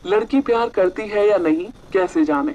लड़की प्यार करती है या नहीं, कैसे जाने।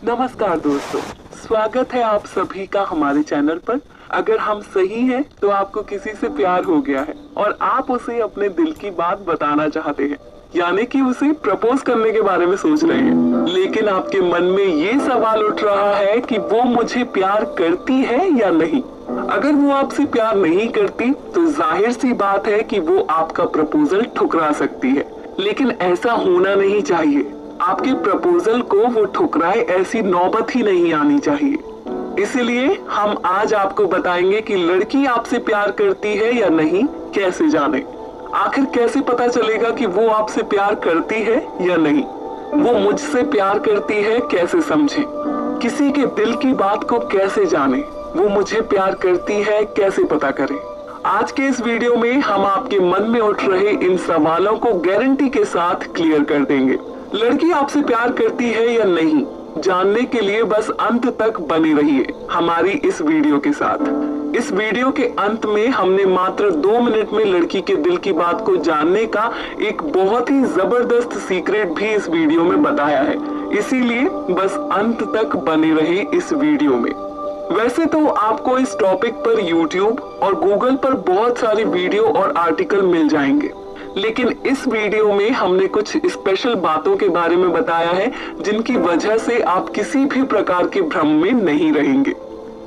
नमस्कार दोस्तों, स्वागत है आप सभी का हमारे चैनल पर। अगर हम सही हैं तो आपको किसी से प्यार हो गया है और आप उसे अपने दिल की बात बताना चाहते हैं, यानी कि उसे प्रपोज करने के बारे में सोच रहे हैं, लेकिन आपके मन में ये सवाल उठ रहा है कि वो मुझे प्यार करती है या नहीं। अगर वो आपसे प्यार नहीं करती तो जाहिर सी बात है कि वो आपका प्रपोजल ठुकरा सकती है, लेकिन ऐसा होना नहीं चाहिए। आपके प्रपोजल को वो ठुकराए, ऐसी नौबत ही नहीं आनी चाहिए। इसलिए हम आज आपको बताएंगे कि लड़की आपसे प्यार करती है या नहीं, कैसे जाने। आखिर कैसे पता चलेगा कि वो आपसे प्यार करती है या नहीं। वो मुझसे प्यार करती है कैसे समझे। किसी के दिल की बात को कैसे जाने। वो मुझे प्यार करती है कैसे पता करें। आज के इस वीडियो में हम आपके मन में उठ रहे इन सवालों को गारंटी के साथ क्लियर कर देंगे। लड़की आपसे प्यार करती है या नहीं, जानने के लिए बस अंत तक बने रहिए हमारी इस वीडियो के साथ। इस वीडियो के अंत में हमने मात्र 2 मिनट में लड़की के दिल की बात को जानने का एक बहुत ही जबरदस्त सीक्रेट भी इस वीडियो में बताया है, इसीलिए बस अंत तक बने रहे इस वीडियो में। वैसे तो आपको इस टॉपिक पर YouTube और Google पर बहुत सारी वीडियो और आर्टिकल मिल जाएंगे, लेकिन इस वीडियो में हमने कुछ स्पेशल बातों के बारे में बताया है जिनकी वजह से आप किसी भी प्रकार के भ्रम में नहीं रहेंगे।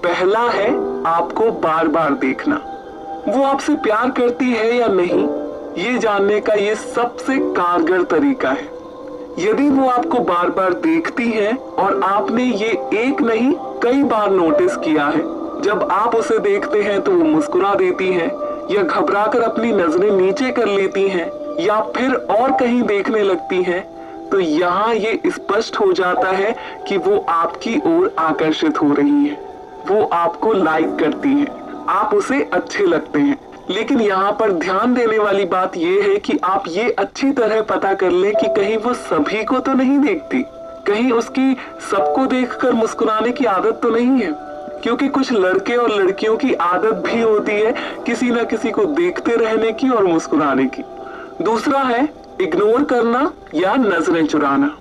पहला है आपको बार बार देखना। वो आपसे प्यार करती है या नहीं, ये जानने का ये सबसे कारगर तरीका है। यदि वो आपको बार बार देखती है और आपने ये एक नहीं कई बार नोटिस किया है, जब आप उसे देखते हैं तो वो मुस्कुरा देती है या घबराकर अपनी नजरें नीचे कर लेती हैं या फिर और कहीं देखने लगती हैं, तो यहाँ ये स्पष्ट हो जाता है कि वो आपकी ओर आकर्षित हो रही है। वो आपको लाइक करती है, आप उसे अच्छे लगते हैं। लेकिन यहाँ पर ध्यान देने वाली बात ये है कि आप ये अच्छी तरह पता कर लें कि कहीं वो सभी को तो नहीं देखती, कहीं उसकी सबको देखकर मुस्कुराने की आदत तो नहीं है, क्योंकि कुछ लड़के और लड़कियों की आदत भी होती है किसी न किसी को देखते रहने की और मुस्कुराने की। दूसरा है इग्नोर करना या नजरें चुराना।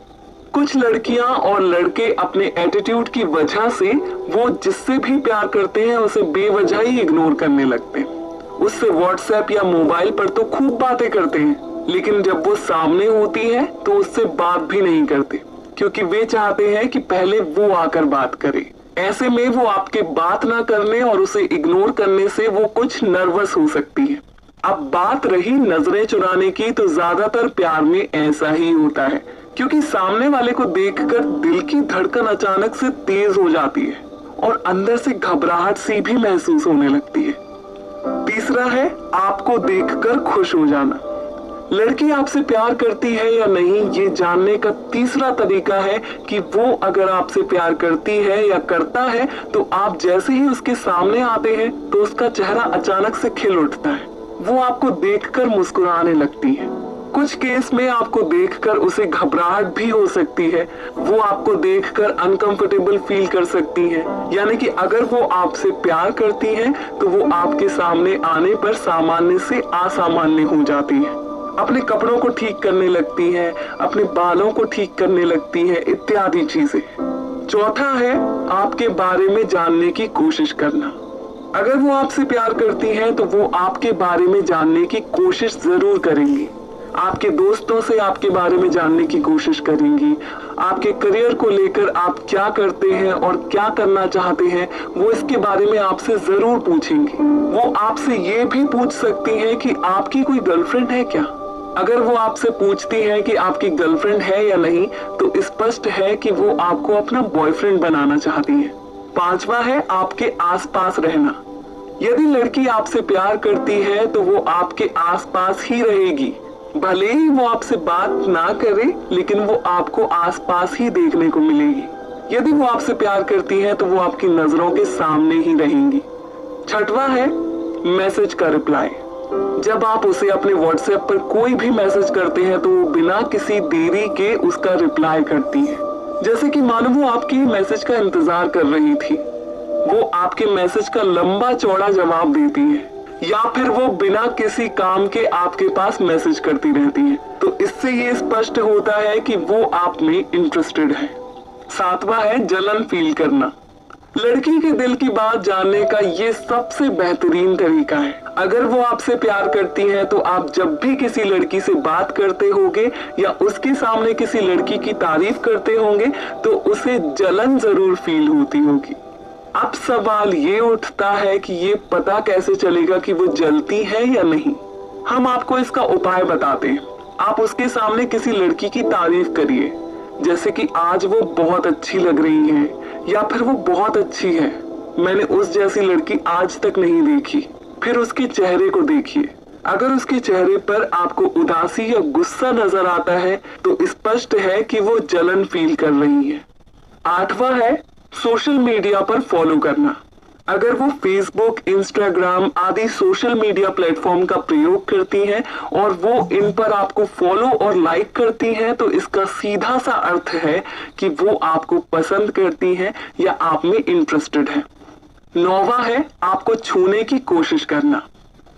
कुछ लड़कियां और लड़के अपने एटीट्यूड की वजह से वो जिससे भी प्यार करते हैं उसे बेवजह ही इग्नोर करने लगते हैं। उससे व्हाट्सएप या मोबाइल पर तो खूब बातें करते हैं, लेकिन जब वो सामने होती है तो उससे बात भी नहीं करते, क्योंकि वे चाहते हैं कि पहले वो आकर बात करे। ऐसे में वो आपके बात ना करने और उसे इग्नोर करने से वो कुछ नर्वस हो सकती है। अब बात रही नजरें चुराने की, तो ज्यादातर प्यार में ऐसा ही होता है, क्योंकि सामने वाले को देखकर दिल की धड़कन अचानक से तेज हो जाती है और अंदर से घबराहट सी भी महसूस होने लगती है। तीसरा है आपको देखकर खुश हो जाना। लड़की आपसे प्यार करती है या नहीं, ये जानने का तीसरा तरीका है कि वो अगर आपसे प्यार करती है या करता है तो आप जैसे ही उसके सामने आते हैं तो उसका चेहरा अचानक से खिल उठता है। वो आपको देखकर मुस्कुराने लगती है। कुछ केस में आपको देखकर उसे घबराहट भी हो सकती है। वो आपको देखकर अनकंफर्टेबल फील कर सकती है, यानी कि अगर वो आपसे प्यार करती है तो वो आपके सामने आने पर सामान्य से असामान्य हो जाती है। अपने कपड़ों को ठीक करने लगती है, अपने बालों को ठीक करने लगती है, इत्यादि चीजें। चौथा है आपके बारे में जानने की कोशिश करना। अगर वो आपसे प्यार करती है तो वो आपके बारे में जानने की कोशिश जरूर करेंगी। आपके दोस्तों से आपके बारे में जानने की कोशिश करेंगी। आपके करियर को लेकर आप क्या करते हैं और क्या करना चाहते हैं, वो इसके बारे में आपसे जरूर पूछेंगी। वो आपसे ये भी पूछ सकती हैं कि आपकी कोई गर्लफ्रेंड है क्या। अगर वो आपसे पूछती है कि आपकी गर्लफ्रेंड है या नहीं, तो स्पष्ट है कि वो आपको अपना बॉयफ्रेंड बनाना चाहती है। पांचवा है आपके आसपास रहना। यदि लड़की आपसे प्यार करती है तो वो आपके आसपास ही रहेगी। भले ही वो आपसे बात ना करे, लेकिन वो आपको आसपास ही देखने को मिलेगी। यदि वो आपसे प्यार करती है तो वो आपकी नजरों के सामने ही रहेंगी। छठवां है मैसेज का रिप्लाई। जब आप उसे अपने व्हाट्सएप पर कोई भी मैसेज करते हैं तो वो बिना किसी देरी के उसका रिप्लाई करती है, जैसे कि मानो वो आपकी मैसेज का इंतजार कर रही थी। वो आपके मैसेज का लंबा चौड़ा जवाब देती है। या फिर वो बिना किसी काम के आपके पास मैसेज करती रहती है, तो इससे ये स्पष्ट होता है कि वो आप में इंटरेस्टेड है। 7वां है जलन फील करना। लड़की के दिल की बात जानने का ये सबसे बेहतरीन तरीका है। अगर वो आपसे प्यार करती है तो आप जब भी किसी लड़की से बात करते होंगे या उसके सामने किसी लड़की की तारीफ करते होंगे तो उसे जलन जरूर फील होती होगी। अब सवाल ये उठता है कि ये पता कैसे चलेगा कि वो जलती है या नहीं। हम आपको इसका उपाय बताते हैं। आप उसके सामने किसी लड़की की तारीफ करिए, जैसे कि आज वो बहुत अच्छी लग रही है या फिर वो बहुत अच्छी है, मैंने उस जैसी लड़की आज तक नहीं देखी। फिर उसके चेहरे को देखिए। अगर उसके चेहरे पर आपको उदासी या गुस्सा नजर आता है तो स्पष्ट है कि वो जलन फील कर रही है। 8वां है सोशल मीडिया पर फॉलो करना। अगर वो फेसबुक, इंस्टाग्राम आदि सोशल मीडिया प्लेटफॉर्म का प्रयोग करती हैं और वो इन पर आपको फॉलो और लाइक करती हैं तो इसका सीधा सा अर्थ है कि वो आपको पसंद करती हैं या आप में इंटरेस्टेड है। 9वां है आपको छूने की कोशिश करना।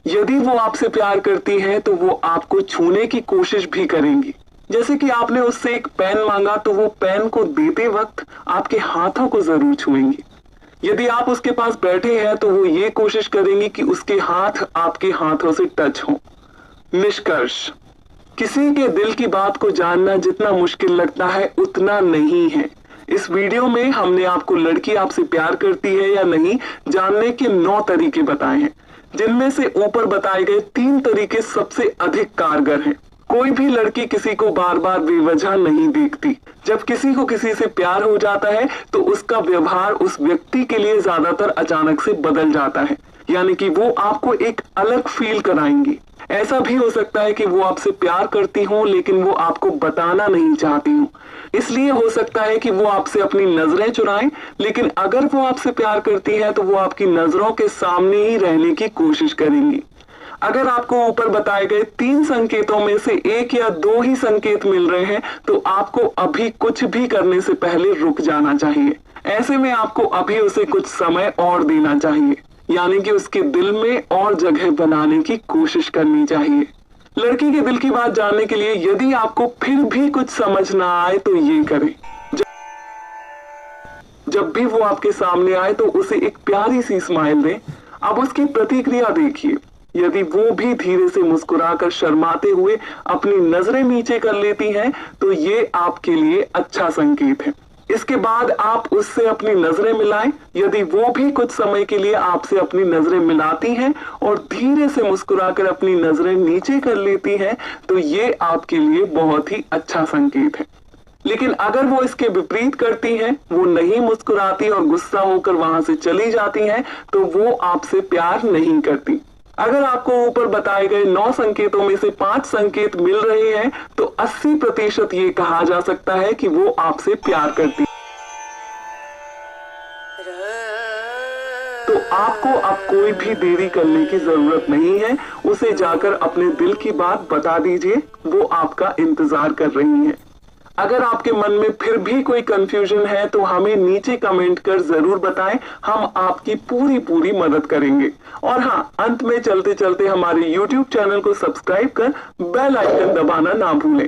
यदि वो आपसे प्यार करती है तो वो आपको छूने की कोशिश भी करेंगी। जैसे कि आपने उससे एक पेन मांगा तो वो पेन को देते वक्त आपके हाथों को जरूर छुएंगी। यदि आप उसके पास बैठे हैं तो वो ये कोशिश करेंगी कि उसके हाथ आपके हाथों से टच हो। निष्कर्ष, किसी के दिल की बात को जानना जितना मुश्किल लगता है उतना नहीं है। इस वीडियो में हमने आपको लड़की आपसे प्यार करती है या नहीं जानने के 9 तरीके बताए हैं, जिनमें से ऊपर बताए गए 3 तरीके सबसे अधिक कारगर हैं। कोई भी लड़की किसी को बार बार बेवजह नहीं देखती। जब किसी को किसी से प्यार हो जाता है तो उसका व्यवहार उस व्यक्ति के लिए ज्यादातर अचानक से बदल जाता है, यानी कि वो आपको एक अलग फील कराएंगी। ऐसा भी हो सकता है कि वो आपसे प्यार करती हो लेकिन वो आपको बताना नहीं चाहती हो। इसलिए हो सकता है कि वो आपसे अपनी नजरें चुराएं, लेकिन अगर वो आपसे प्यार करती है तो वो आपकी नजरों के सामने ही रहने की कोशिश करेंगी। अगर आपको ऊपर बताए गए 3 संकेतों में से 1 या 2 ही संकेत मिल रहे हैं तो आपको अभी कुछ भी करने से पहले रुक जाना चाहिए। ऐसे में आपको अभी उसे कुछ समय और देना चाहिए, यानी कि उसके दिल में और जगह बनाने की कोशिश करनी चाहिए। लड़की के दिल की बात जानने के लिए यदि आपको फिर भी कुछ समझ ना आए तो ये करें। जब भी वो आपके सामने आए तो उसे एक प्यारी सी स्माइल दें। अब उसकी प्रतिक्रिया देखिए। यदि वो भी धीरे से मुस्कुराकर शर्माते हुए अपनी नजरें नीचे कर लेती हैं तो ये आपके लिए अच्छा संकेत है। इसके बाद आप उससे अपनी नजरें मिलाएं। यदि वो भी कुछ समय के लिए आपसे अपनी नजरें मिलाती हैं और धीरे से मुस्कुराकर अपनी नजरें नीचे कर लेती हैं तो ये आपके लिए बहुत ही अच्छा संकेत है। लेकिन अगर वो इसके विपरीत करती हैं, वो नहीं मुस्कुराती और गुस्सा होकर वहां से चली जाती हैं, तो वो आपसे प्यार नहीं करती। अगर आपको ऊपर बताए गए 9 संकेतों में से 5 संकेत मिल रहे हैं तो 80% ये कहा जा सकता है कि वो आपसे प्यार करती है। तो आपको अब कोई भी देरी करने की जरूरत नहीं है। उसे जाकर अपने दिल की बात बता दीजिए, वो आपका इंतजार कर रही है। अगर आपके मन में फिर भी कोई कंफ्यूजन है तो हमें नीचे कमेंट कर जरूर बताएं, हम आपकी पूरी मदद करेंगे। और हाँ, अंत में चलते चलते हमारे YouTube चैनल को सब्सक्राइब कर बेल आइकन दबाना ना भूलें।